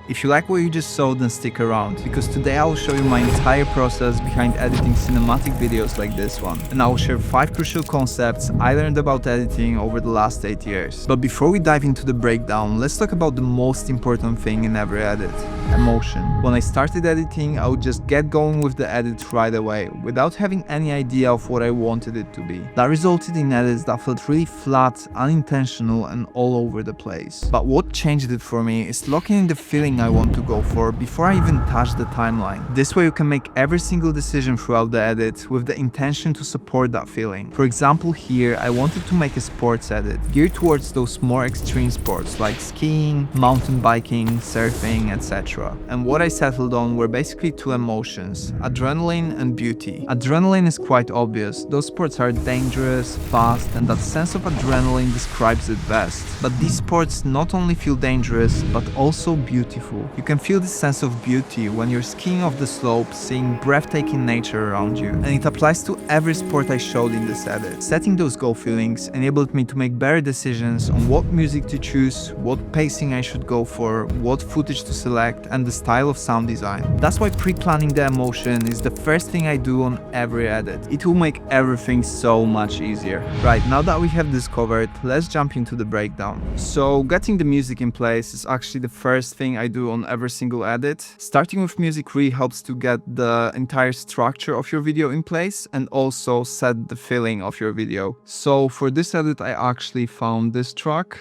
If you like what you just saw, then stick around, because today I will show you my entire process behind editing cinematic videos like this one, and I will share 5 crucial concepts I learned about editing over the last 8 years. But before we dive into the breakdown, let's talk about the most important thing in every edit: emotion. When I started editing, I would just get going with the edit right away, without having any idea of what I wanted it to be. That resulted in edits that felt really flat, unintentional, and all over the place. But what changed it for me is locking in the feeling I want to go for before I even touch the timeline. This way you can make every single decision throughout the edit with the intention to support that feeling. For example, here I wanted to make a sports edit geared towards those more extreme sports like skiing, mountain biking, surfing, etc. And what I settled on were basically 2 emotions: adrenaline and beauty. Adrenaline is quite obvious. Those sports are dangerous, fast, and that sense of adrenaline describes it best. But these sports not only feel dangerous, but also beautiful. You can feel this sense of beauty when you're skiing off the slope, seeing breathtaking nature around you. And it applies to every sport I showed in this edit. Setting those goal feelings enabled me to make better decisions on what music to choose, what pacing I should go for, what footage to select, and the style of sound design. That's why pre-planning the emotion is the first thing I do on every edit. It will make everything so much easier. Right, now that we have this covered, let's jump into the breakdown. So getting the music in place is actually the first thing I do on every single edit. Starting with music really helps to get the entire structure of your video in place and also set the feeling of your video. So for this edit, I actually found this track.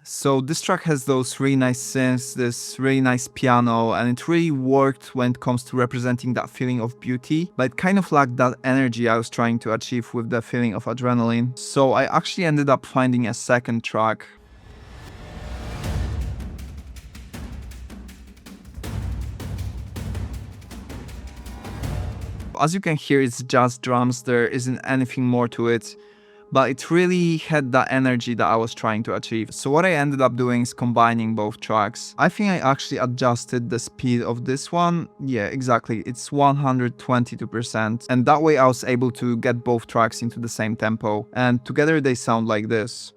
So this track has those really nice synths, this really nice piano, and it really worked when it comes to representing that feeling of beauty, but it kind of lacked that energy I was trying to achieve with the feeling of adrenaline. So I actually ended up finding a second track. As you can hear, it's just drums, there isn't anything more to it, but it really had that energy that I was trying to achieve. So what I ended up doing is combining both tracks. I think I actually adjusted the speed of this one. Yeah, exactly. It's 122%. And that way I was able to get both tracks into the same tempo. And together they sound like this.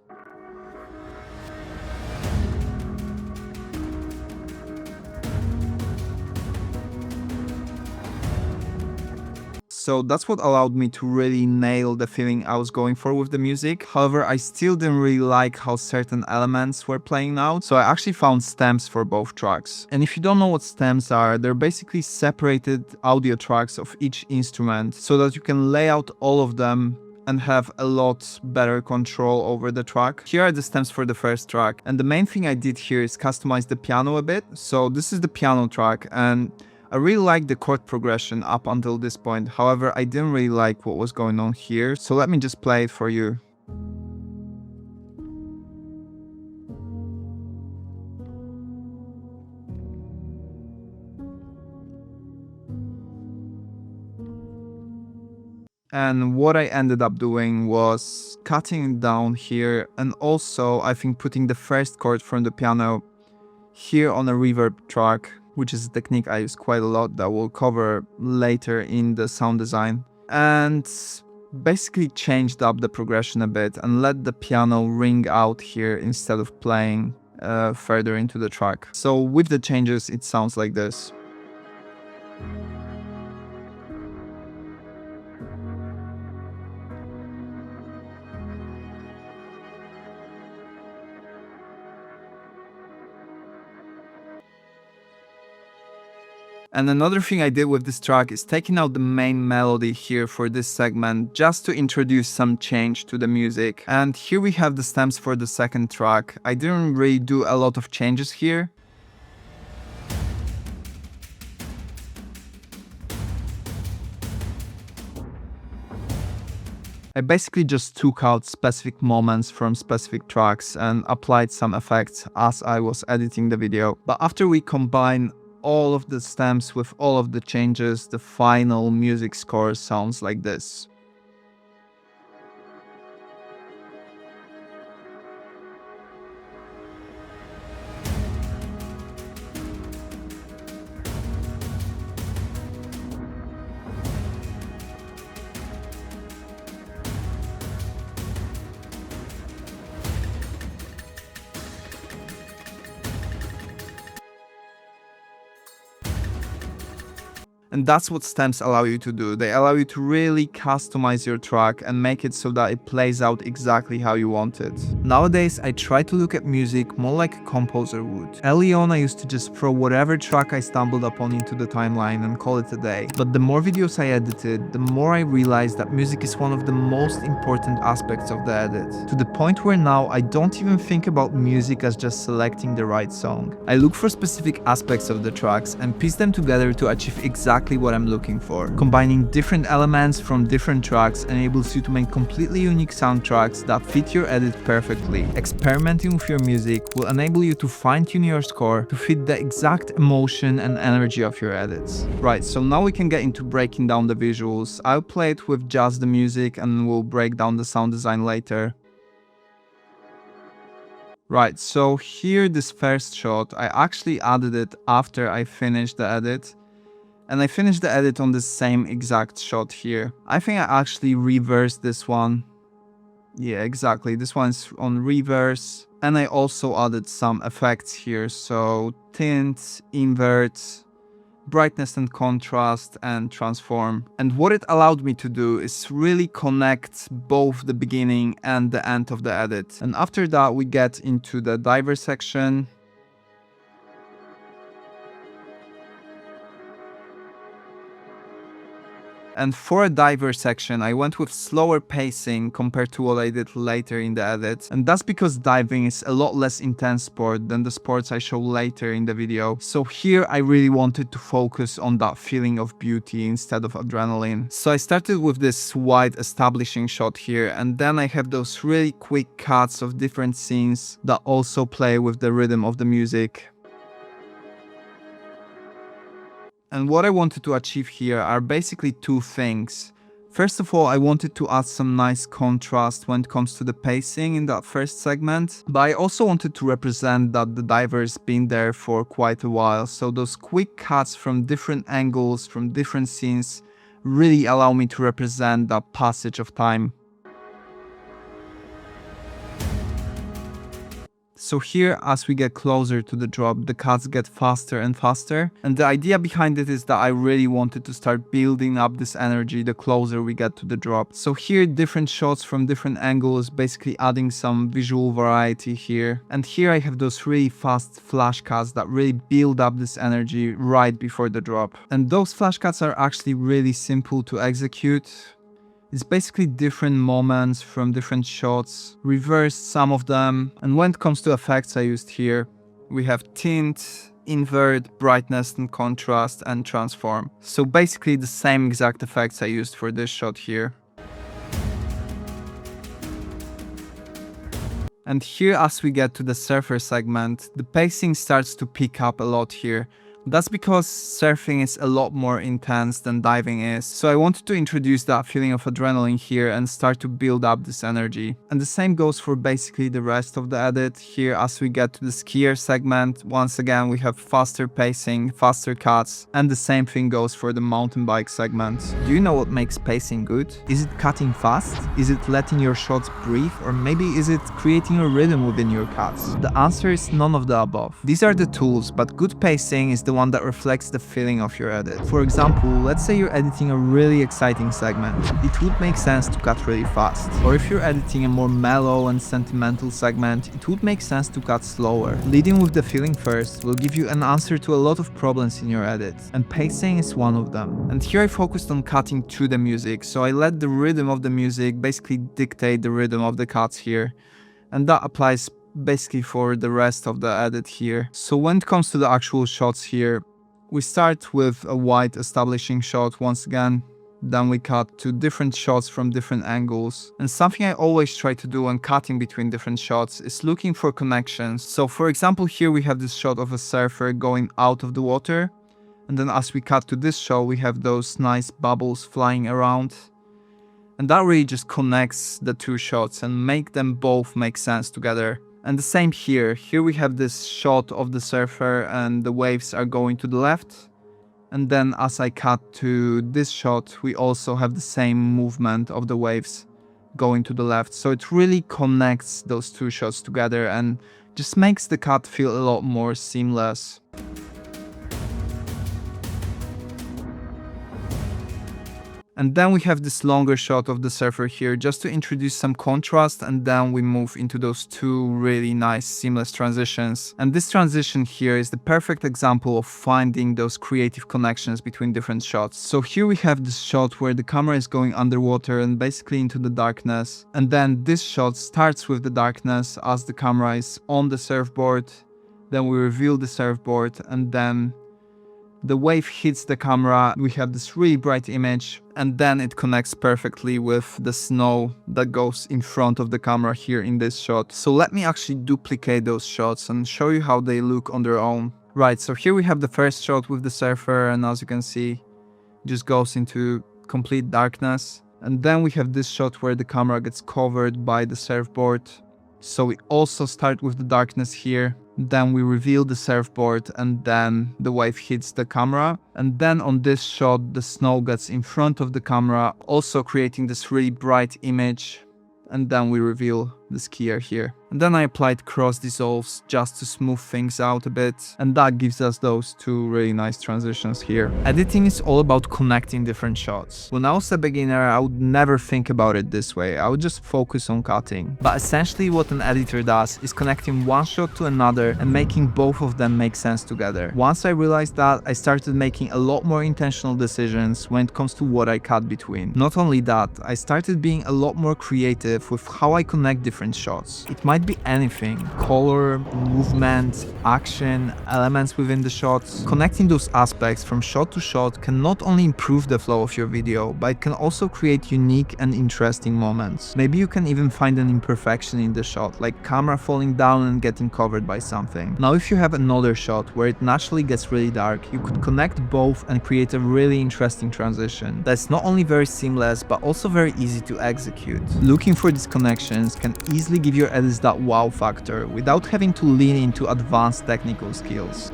So that's what allowed me to really nail the feeling I was going for with the music. However, I still didn't really like how certain elements were playing out, so I actually found stems for both tracks. And if you don't know what stems are, they're basically separated audio tracks of each instrument so that you can lay out all of them and have a lot better control over the track. Here are the stems for the first track, and the main thing I did here is customize the piano a bit. So this is the piano track, and I really like the chord progression up until this point. However, I didn't really like what was going on here, so let me just play it for you. And what I ended up doing was cutting it down here, and also I think putting the first chord from the piano here on a reverb track, which is a technique I use quite a lot that we'll cover later in the sound design. And basically changed up the progression a bit and let the piano ring out here instead of playing further into the track. So with the changes, it sounds like this. And another thing I did with this track is taking out the main melody here for this segment just to introduce some change to the music. And here we have the stems for the second track. I didn't really do a lot of changes here. I basically just took out specific moments from specific tracks and applied some effects as I was editing the video. But after we combine all of the stems with all of the changes, the final music score sounds like this. And that's what stems allow you to do. They allow you to really customize your track and make it so that it plays out exactly how you want it. Nowadays, I try to look at music more like a composer would. Early on, I used to just throw whatever track I stumbled upon into the timeline and call it a day. But the more videos I edited, the more I realized that music is one of the most important aspects of the edit. To the point where now I don't even think about music as just selecting the right song. I look for specific aspects of the tracks and piece them together to achieve exactly what I'm looking for. Combining different elements from different tracks enables you to make completely unique soundtracks that fit your edit perfectly. Experimenting with your music will enable you to fine-tune your score to fit the exact emotion and energy of your edits. Right, so now we can get into breaking down the visuals. I'll play it with just the music and we'll break down the sound design later. Right, so here this first shot, I actually added it after I finished the edit. And I finished the edit on the same exact shot here. I think I actually reversed this one. Yeah, exactly. This one's on reverse. And I also added some effects here. So tint, invert, brightness and contrast, and transform. And what it allowed me to do is really connect both the beginning and the end of the edit. And after that, we get into the diver section. And for a diver section, I went with slower pacing compared to what I did later in the edit. And that's because diving is a lot less intense sport than the sports I show later in the video. So here I really wanted to focus on that feeling of beauty instead of adrenaline. So I started with this wide establishing shot here, and then I have those really quick cuts of different scenes that also play with the rhythm of the music. And what I wanted to achieve here are basically two things. First of all, I wanted to add some nice contrast when it comes to the pacing in that first segment, but I also wanted to represent that the diver's been there for quite a while, so those quick cuts from different angles, from different scenes, really allow me to represent that passage of time. So here, as we get closer to the drop, the cuts get faster and faster. And the idea behind it is that I really wanted to start building up this energy the closer we get to the drop. So here, different shots from different angles, basically adding some visual variety here. And here I have those really fast flash cuts that really build up this energy right before the drop. And those flash cuts are actually really simple to execute. It's basically different moments from different shots, reversed some of them. And when it comes to effects I used here, we have tint, invert, brightness and contrast, and transform. So basically the same exact effects I used for this shot here. And here, as we get to the surfer segment, the pacing starts to pick up a lot here. That's because surfing is a lot more intense than diving is, so I wanted to introduce that feeling of adrenaline here and start to build up this energy. And the same goes for basically the rest of the edit. Here, as we get to the skier segment, once again we have faster pacing, faster cuts, and the same thing goes for the mountain bike segment. Do you know what makes pacing good? Is it cutting fast? Is it letting your shots breathe? Or maybe is it creating a rhythm within your cuts? The answer is none of the above. These are the tools, but good pacing is the one that reflects the feeling of your edit. For example, let's say you're editing a really exciting segment. It would make sense to cut really fast. Or if you're editing a more mellow and sentimental segment, it would make sense to cut slower. Leading with the feeling first will give you an answer to a lot of problems in your edit, and pacing is one of them. And here I focused on cutting to the music, so I let the rhythm of the music basically dictate the rhythm of the cuts here. And that applies basically for the rest of the edit here. So when it comes to the actual shots here, we start with a wide establishing shot once again, then we cut to different shots from different angles. And something I always try to do when cutting between different shots is looking for connections. So for example, here we have this shot of a surfer going out of the water, and then as we cut to this shot, we have those nice bubbles flying around. And that really just connects the two shots and make them both make sense together. And the same here. Here we have this shot of the surfer and the waves are going to the left. And then as I cut to this shot, we also have the same movement of the waves going to the left. So it really connects those two shots together and just makes the cut feel a lot more seamless. And then we have this longer shot of the surfer here just to introduce some contrast, and then we move into those two really nice seamless transitions. And this transition here is the perfect example of finding those creative connections between different shots. So here we have this shot where the camera is going underwater and basically into the darkness. And then this shot starts with the darkness as the camera is on the surfboard. Then we reveal the surfboard, and then the wave hits the camera, we have this really bright image, and then it connects perfectly with the snow that goes in front of the camera here in this shot. So let me actually duplicate those shots and show you how they look on their own. Right, so here we have the first shot with the surfer, and as you can see, it just goes into complete darkness. And then we have this shot where the camera gets covered by the surfboard. So we also start with the darkness here. Then we reveal the surfboard, and then the wave hits the camera. And then on this shot, the snow gets in front of the camera, also creating this really bright image. And then we reveal the skier here. And then I applied cross dissolves just to smooth things out a bit, and that gives us those two really nice transitions here. Editing is all about connecting different shots. When I was a beginner, I would never think about it this way. I would just focus on cutting. But essentially what an editor does is connecting one shot to another and making both of them make sense together. Once I realized that, I started making a lot more intentional decisions when it comes to what I cut between. Not only that, I started being a lot more creative with how I connect different shots. It might be anything: color, movement, action, elements within the shots. Connecting those aspects from shot to shot can not only improve the flow of your video, but it can also create unique and interesting moments. Maybe you can even find an imperfection in the shot, like camera falling down and getting covered by something. Now if you have another shot where it naturally gets really dark, you could connect both and create a really interesting transition that's not only very seamless but also very easy to execute. Looking for these connections can easily give your edits that wow factor without having to lean into advanced technical skills.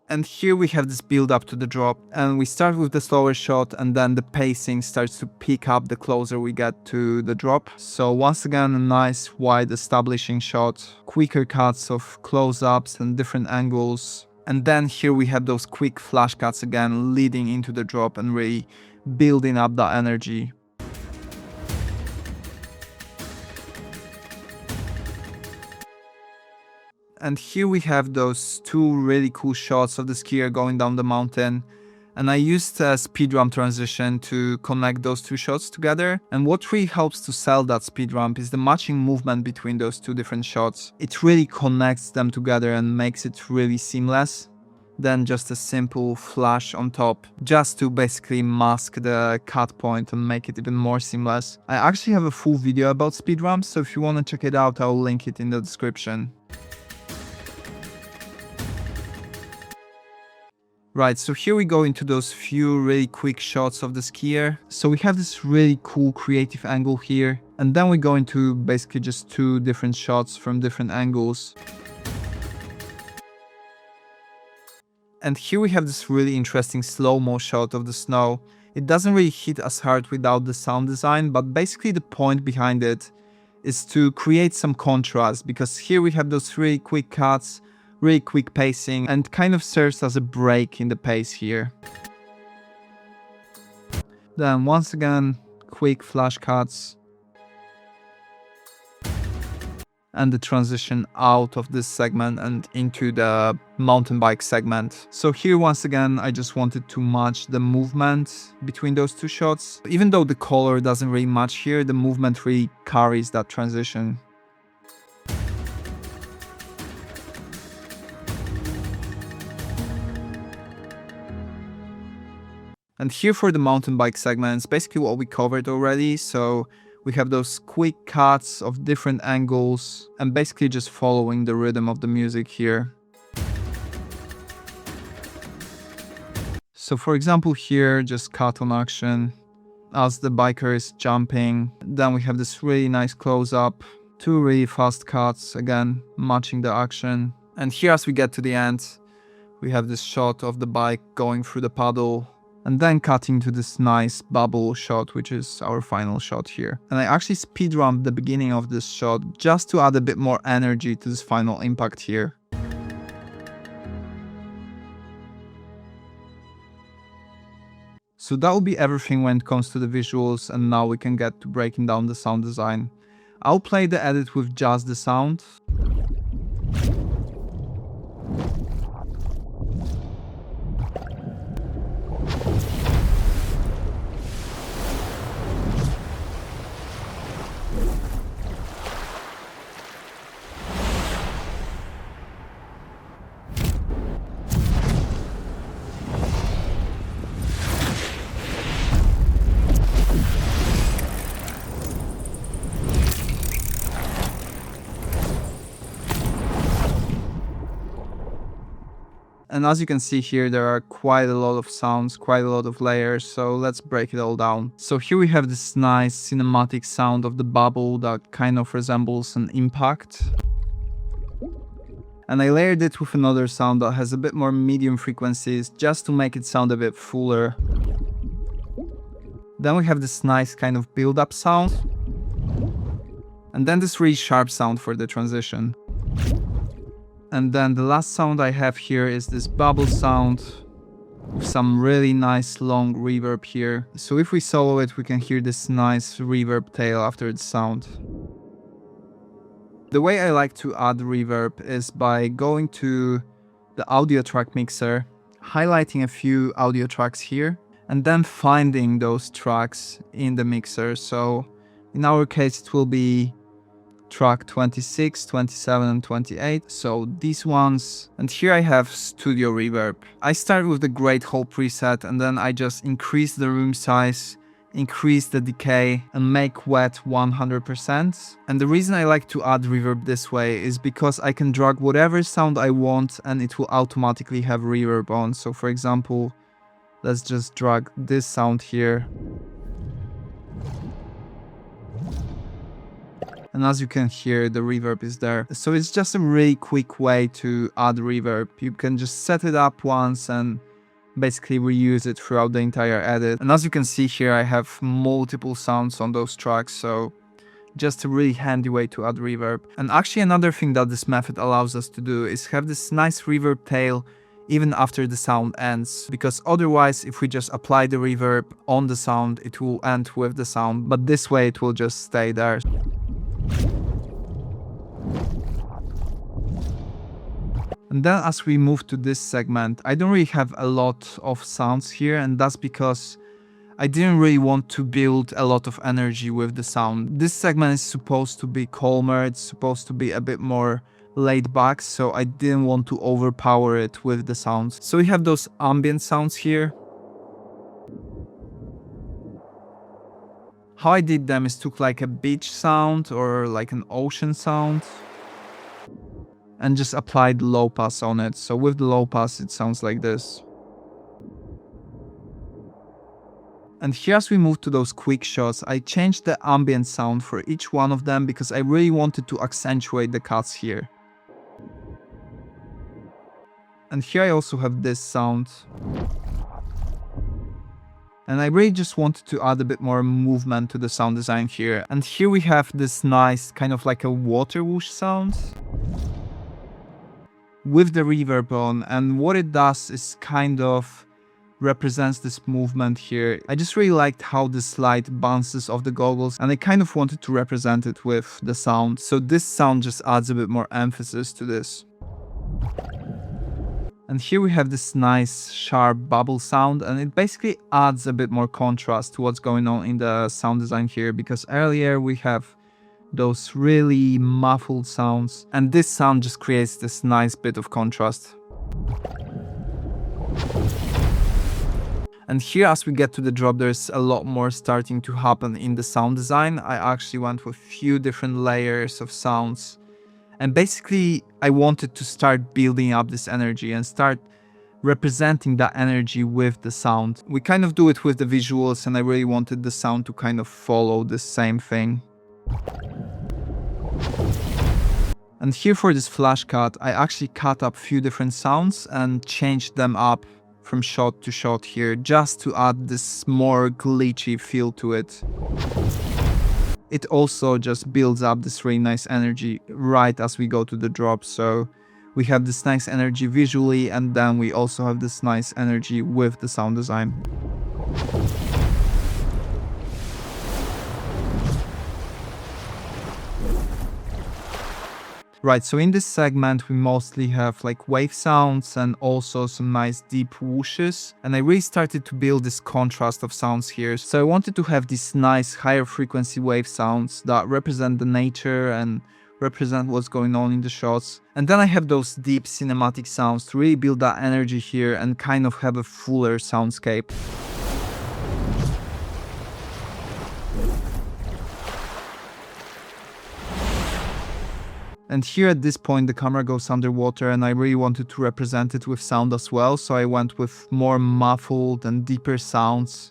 And here we have this build up to the drop, and we start with the slower shot, and then the pacing starts to pick up the closer we get to the drop. So once again, a nice wide establishing shot, quicker cuts of close-ups and different angles. And then here we have those quick flash cuts again leading into the drop and really building up that energy. And here we have those two really cool shots of the skier going down the mountain. And I used a speed ramp transition to connect those two shots together. And what really helps to sell that speed ramp is the matching movement between those two different shots. It really connects them together and makes it really seamless. Then just a simple flash on top, just to basically mask the cut point and make it even more seamless. I actually have a full video about speed ramps, so if you want to check it out, I'll link it in the description. Right, so here we go into those few really quick shots of the skier. So we have this really cool creative angle here, and then we go into basically just two different shots from different angles. And here we have this really interesting slow-mo shot of the snow. It doesn't really hit as hard without the sound design, but basically the point behind it is to create some contrast, because here we have those really quick cuts, really quick pacing, and kind of serves as a break in the pace here. Then once again, quick flash cuts. And the transition out of this segment and into the mountain bike segment. So here once again, I just wanted to match the movement between those two shots. Even though the color doesn't really match here, the movement really carries that transition. And here for the mountain bike segments, basically what we covered already. So we have those quick cuts of different angles and basically just following the rhythm of the music here. So for example here, just cut on action as the biker is jumping. Then we have this really nice close-up, two really fast cuts, again matching the action. And here as we get to the end, we have this shot of the bike going through the puddle, and then cutting to this nice bubble shot, which is our final shot here. And I actually speed ramped the beginning of this shot just to add a bit more energy to this final impact here. So that will be everything when it comes to the visuals, and now we can get to breaking down the sound design. I'll play the edit with just the sound. And as you can see here, there are quite a lot of sounds, quite a lot of layers, so let's break it all down. So here we have this nice cinematic sound of the bubble that kind of resembles an impact. And I layered it with another sound that has a bit more medium frequencies, just to make it sound a bit fuller. Then we have this nice kind of build-up sound. And then this really sharp sound for the transition. And then the last sound I have here is this bubble sound with some really nice long reverb here. So if we solo it, we can hear this nice reverb tail after the sound. The way I like to add reverb is by going to the audio track mixer, highlighting a few audio tracks here, and then finding those tracks in the mixer. So in our case, it will be track 26, 27 and 28, so these ones. And here I have studio reverb. I start with the Great Hall preset, and then I just increase the room size, increase the decay and make wet 100%. And the reason I like to add reverb this way is because I can drag whatever sound I want and it will automatically have reverb on. So for example, let's just drag this sound here. And as you can hear, the reverb is there. So it's just a really quick way to add reverb. You can just set it up once and basically reuse it throughout the entire edit. And as you can see here, I have multiple sounds on those tracks, so just a really handy way to add reverb. And actually another thing that this method allows us to do is have this nice reverb tail even after the sound ends, because otherwise if we just apply the reverb on the sound, it will end with the sound, but this way it will just stay there. And then as we move to this segment, I don't really have a lot of sounds here, and that's because I didn't really want to build a lot of energy with the sound. This segment is supposed to be calmer, it's supposed to be a bit more laid back, so I didn't want to overpower it with the sounds. So we have those ambient sounds here. How I did them is took like a beach sound or like an ocean sound and just applied low pass on it. So with the low pass, it sounds like this. And here as we move to those quick shots, I changed the ambient sound for each one of them because I really wanted to accentuate the cuts here. And here I also have this sound. And I really just wanted to add a bit more movement to the sound design here. And here we have this nice kind of like a water whoosh sound with the reverb on, and what it does is kind of represents this movement here. I just really liked how this light bounces off the goggles, and I kind of wanted to represent it with the sound. So this sound just adds a bit more emphasis to this. And here we have this nice sharp bubble sound, and it basically adds a bit more contrast to what's going on in the sound design here, because earlier we have those really muffled sounds, and this sound just creates this nice bit of contrast. And here as we get to the drop, there's a lot more starting to happen in the sound design. I actually went with a few different layers of sounds, and basically I wanted to start building up this energy and start representing that energy with the sound. We kind of do it with the visuals, and I really wanted the sound to kind of follow the same thing. And here for this flash cut, I actually cut up a few different sounds and changed them up from shot to shot here, just to add this more glitchy feel to it. It also just builds up this really nice energy right as we go to the drop. So we have this nice energy visually, and then we also have this nice energy with the sound design. Right, so in this segment we mostly have like wave sounds and also some nice deep whooshes, and I really started to build this contrast of sounds here. So I wanted to have these nice higher frequency wave sounds that represent the nature and represent what's going on in the shots. And then I have those deep cinematic sounds to really build that energy here and kind of have a fuller soundscape. And here at this point the camera goes underwater and I really wanted to represent it with sound as well, so I went with more muffled and deeper sounds.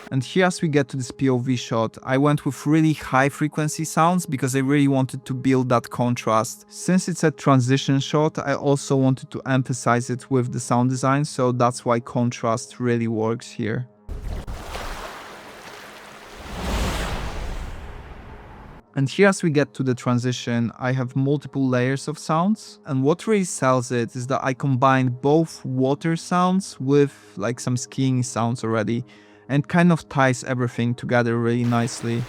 And here as we get to this POV shot, I went with really high frequency sounds because I really wanted to build that contrast. Since it's a transition shot, I also wanted to emphasize it with the sound design, so that's why contrast really works here. And here as we get to the transition, I have multiple layers of sounds, and what really sells it is that I combine both water sounds with like some skiing sounds already, and kind of ties everything together really nicely.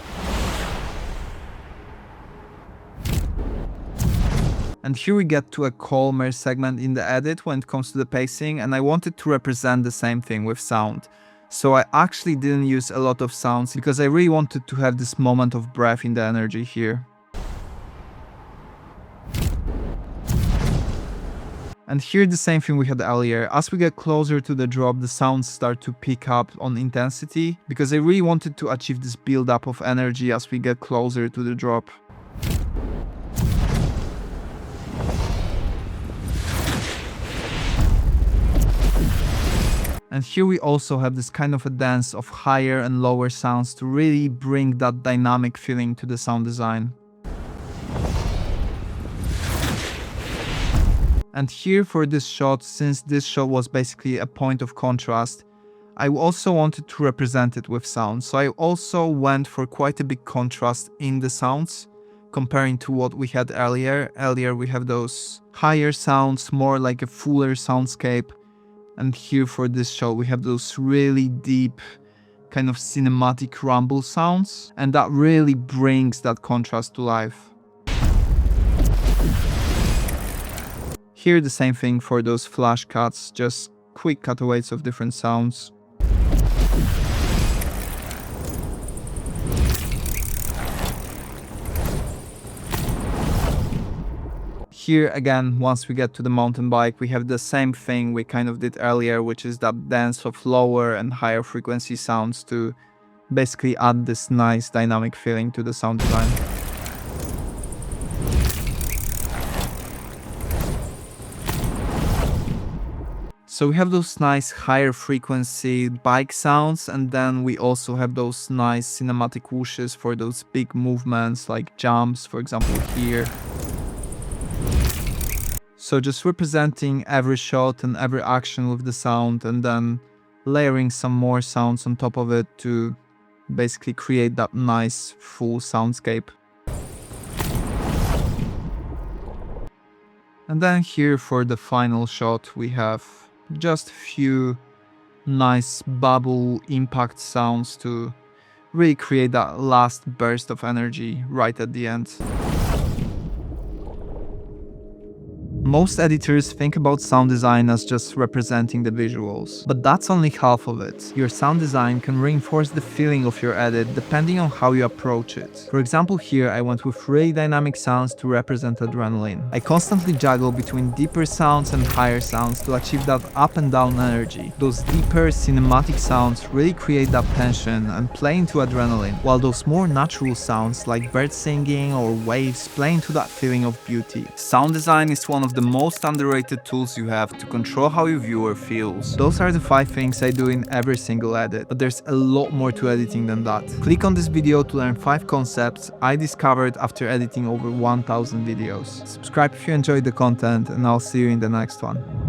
And here we get to a calmer segment in the edit when it comes to the pacing, and I wanted to represent the same thing with sound. So I actually didn't use a lot of sounds because I really wanted to have this moment of breath in the energy here. And here the same thing we had earlier. As we get closer to the drop, the sounds start to pick up on intensity because I really wanted to achieve this build up of energy as we get closer to the drop. And here we also have this kind of a dance of higher and lower sounds to really bring that dynamic feeling to the sound design. And here for this shot, since this shot was basically a point of contrast, I also wanted to represent it with sound. So I also went for quite a big contrast in the sounds comparing to what we had earlier. Earlier we have those higher sounds, more like a fuller soundscape. And here for this shot we have those really deep kind of cinematic rumble sounds, and that really brings that contrast to life. Here the same thing for those flash cuts, just quick cutaways of different sounds. Here again, once we get to the mountain bike, we have the same thing we kind of did earlier, which is that dance of lower and higher frequency sounds to basically add this nice dynamic feeling to the sound design. So we have those nice higher frequency bike sounds, and then we also have those nice cinematic whooshes for those big movements like jumps, for example here. So just representing every shot and every action with the sound, and then layering some more sounds on top of it to basically create that nice full soundscape. And then here for the final shot we have just a few nice bubble impact sounds to really create that last burst of energy right at the end. Most editors think about sound design as just representing the visuals, but that's only half of it. Your sound design can reinforce the feeling of your edit depending on how you approach it. For example, here I went with really dynamic sounds to represent adrenaline. I constantly juggle between deeper sounds and higher sounds to achieve that up and down energy. Those deeper cinematic sounds really create that tension and play into adrenaline, while those more natural sounds like birds singing or waves play into that feeling of beauty. Sound design is one of the most underrated tools you have to control how your viewer feels. Those are the 5 things I do in every single edit, but there's a lot more to editing than that. Click on this video to learn 5 concepts I discovered after editing over 1000 videos. Subscribe if you enjoyed the content, and I'll see you in the next one.